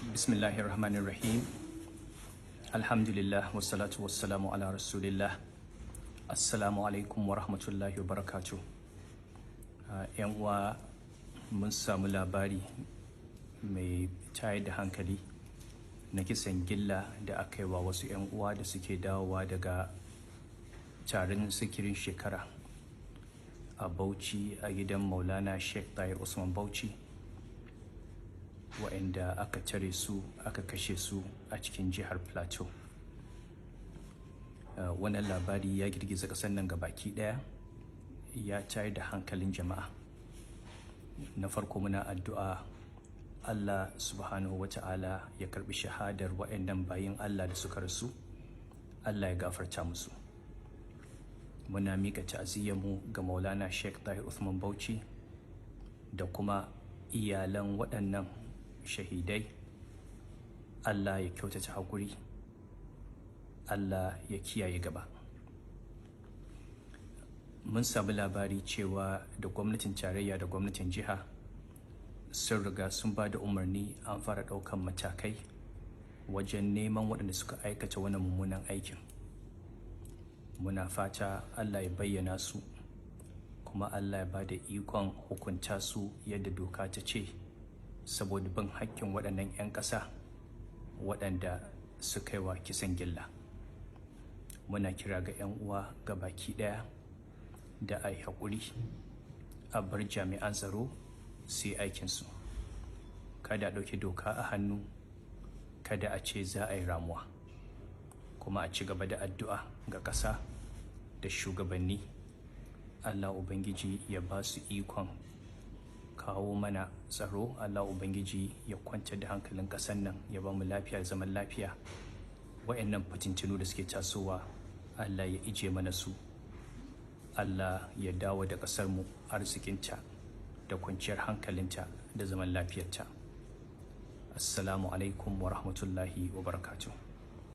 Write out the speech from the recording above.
Bismillahirrahmanirrahim. Alhamdulillah wassalatu wassalamu ala rasulillah. Assalamu alaikum wa rahmatullahi wa barakatuh. Yan uwa, mun samu labari mai tayar da hankali na kisan gilla da aka yi wa wasu 'yan uwa da suke dawowa daga taron sikirin shekara a Bauchi a gidan Maulana Sheikh Tahir Usman Bauchi, waɗanda aka tare su aka kashe su a cikin jihar Plateau. Wannan labari ya girgiza ƙasar nan gabaki ɗaya, ya tayar da hankalin jama'a. Na farko muna addu'a Allah subhanahu wa ta'ala ya karbi shahadar waɗannan bayin Allah da suka rasu, Allah ya gafarta musu. Muna miƙa ta'aziyyarmu ga Maulana Sheikh Tahir Usman Bauchi da kuma iyalan waɗannan shahidai. Allah ya kyautata haƙuri, Allah ya kiyaye gaba. Mun samu labari cewa da gwamnatin tarayya da gwamnatin jiha sun riga sun ba da umarni an fara ɗaukan matakai wajen neman waɗanda suka aikata wani mummunan aikin. Muna fata Allah ya bayyana su, kuma Allah ya ba da ikon hukunta su yadda doka ta ce, saboda bin haƙƙin waɗannan 'yan ƙasa waɗanda suka yi wa kisan gilla. Muna kira ga 'yan uwa ga baki ɗaya da a yi haƙuri, a bar jami'an tsaro su yi aikinsu. Kada a ɗauki doka a hannu, kada a ce za a yi ramuwa, kuma a ci gaba da addu'a ga ƙasa da shugabanni. Allah Ubangiji ya ba su ikon kawo mana tsaro. Allah Ubangiji ya kwantar da hankalin ƙasar nan, ya ba mu lafiya da zaman lafiya. Wa'annan fitintinu da suke tasowa, Allah ya ije mana su. Allah ya dawo da ƙasar mu arzikinta da kwanciyar hankalinta da zaman lafiyarta. Assalamu alaikum wa rahmatullahi wa barakatuh.